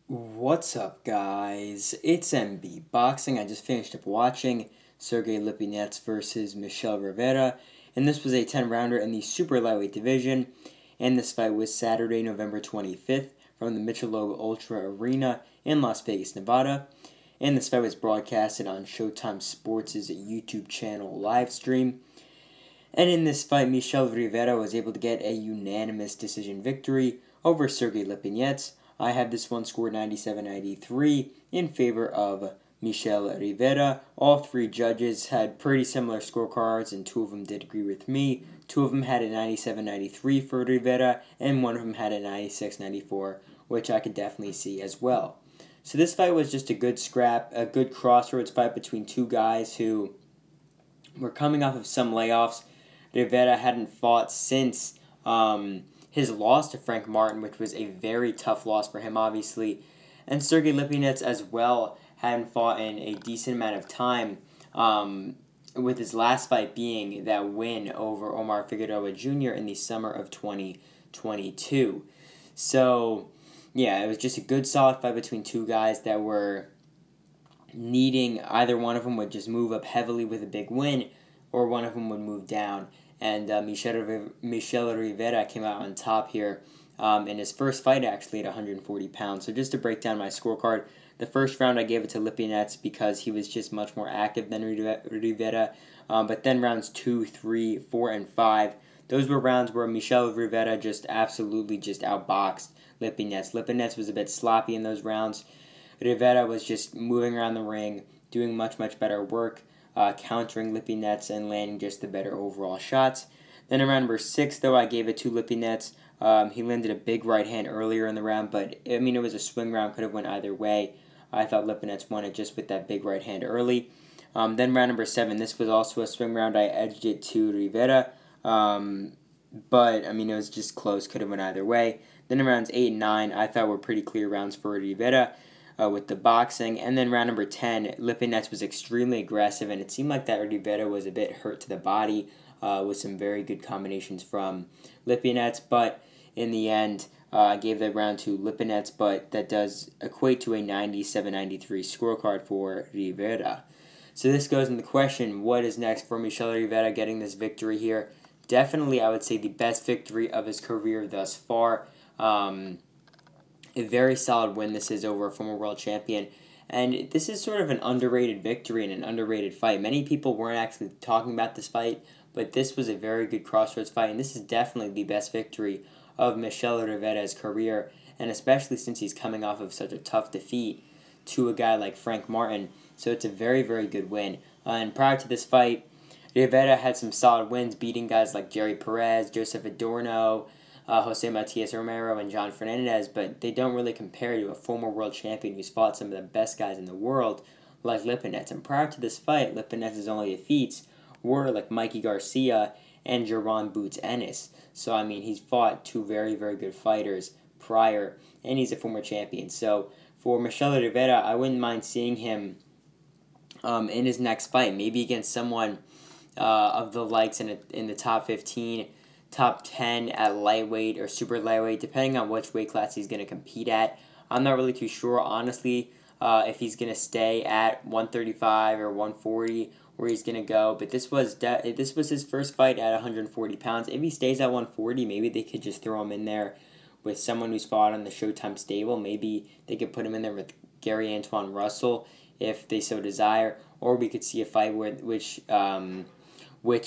What's up, guys? It's MB Boxing. I just finished up watching Sergey Lipinets versus Michel Rivera, and this was a 10-rounder in the super lightweight division. And this fight was Saturday, November 25th, from the Michelob Ultra Arena in Las Vegas, Nevada. And this fight was broadcasted on Showtime Sports' YouTube channel live stream. And in this fight, Michel Rivera was able to get a unanimous decision victory over Sergey Lipinets. I have this one scored 97-93 in favor of Michel Rivera. All three judges had pretty similar scorecards, and two of them did agree with me. Two of them had a 97-93 for Rivera, and one of them had a 96-94, which I could definitely see as well. So this fight was just a good scrap, a good crossroads fight between two guys who were coming off of some layoffs. Rivera hadn't fought since his loss to Frank Martin, which was a very tough loss for him, obviously. And Sergey Lipinets as well hadn't fought in a decent amount of time, with his last fight being that win over Omar Figueroa Jr. in the summer of 2022. So, yeah, it was just a good solid fight between two guys that were needing, either one of them would just move up heavily with a big win, or one of them would move down. And Michel Rivera came out on top here in his first fight, actually, at 140 pounds. So just to break down my scorecard, the first round I gave it to Lipinets because he was just much more active than Rivera. But then rounds 2, 3, 4, and 5, those were rounds where Michel Rivera just absolutely just outboxed Lipinets. Lipinets was a bit sloppy in those rounds. Rivera was just moving around the ring, doing much better work. Countering Lipinets and landing just the better overall shots. Then in round number 6, though, I gave it to Lipinets. He landed a big right hand earlier in the round, but I mean, it was a swing round, could have went either way. I thought Lipinets won it just with that big right hand early. Then round number 7, this was also a swing round. I edged it to Rivera, but I mean, it was just close, could have went either way. Then in rounds 8 and 9, I thought were pretty clear rounds for Rivera. With the boxing. And then round number 10, Lipinets was extremely aggressive, and it seemed like that Rivera was a bit hurt to the body with some very good combinations from Lipinets. But in the end, I gave that round to Lipinets, but that does equate to a 97-93 scorecard for Rivera. So this goes in the question, what is next for Michel Rivera getting this victory here? Definitely, I would say, the best victory of his career thus far. A very solid win this is over a former world champion. And this is sort of an underrated victory and an underrated fight. Many people weren't actually talking about this fight, but this was a very good crossroads fight, and this is definitely the best victory of Michel Rivera's career, and especially since he's coming off of such a tough defeat to a guy like Frank Martin. So it's a very good win. And prior to this fight, Rivera had some solid wins, beating guys like Jerry Perez, Joseph Adorno, Jose Matias Romero, and John Fernandez, but they don't really compare to a former world champion who's fought some of the best guys in the world, like Lipinets. And prior to this fight, Lipinets' only defeats were like Mikey Garcia and Jaron Boots Ennis. So, I mean, he's fought two very good fighters prior, and he's a former champion. So, for Michel Rivera, I wouldn't mind seeing him in his next fight, maybe against someone of the likes in the top 15, top 10 at lightweight or super lightweight, depending on which weight class he's going to compete at. I'm not really too sure, honestly, if he's going to stay at 135 or 140, where he's going to go. But this was his first fight at 140 pounds. If he stays at 140, maybe they could just throw him in there with someone who's fought on the Showtime stable. Maybe they could put him in there with Gary Antoine Russell if they so desire. Or we could see a fight which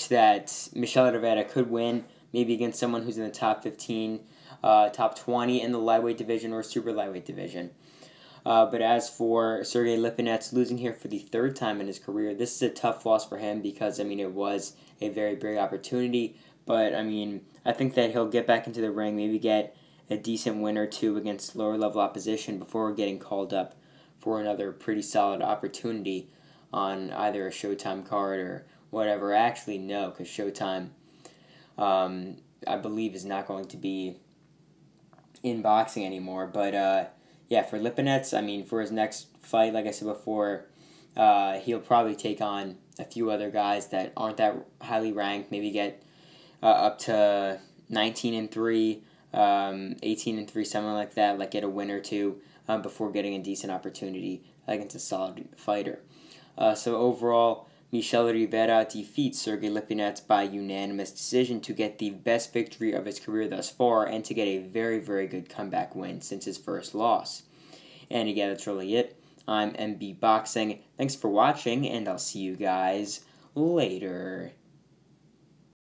that Michel Rivera could win, maybe against someone who's in the top 15, top 20 in the lightweight division or super lightweight division. But as for Sergey Lipinets losing here for the third time in his career, this is a tough loss for him because, I mean, it was a very big opportunity. But, I mean, I think that he'll get back into the ring, maybe get a decent win or two against lower level opposition before getting called up for another pretty solid opportunity on either a Showtime card or whatever. Actually, no, because Showtime, I believe, is not going to be in boxing anymore. But yeah, for Lipinets, I mean, for his next fight, like I said before, he'll probably take on a few other guys that aren't that highly ranked. Maybe get up to 19-3, 18-3, something like that. Like get a win or two before getting a decent opportunity against a solid fighter. So overall, Michel Rivera defeats Sergey Lipinets by unanimous decision to get the best victory of his career thus far and to get a very, very good comeback win since his first loss. And again, that's really it. I'm MB Boxing. Thanks for watching, and I'll see you guys later.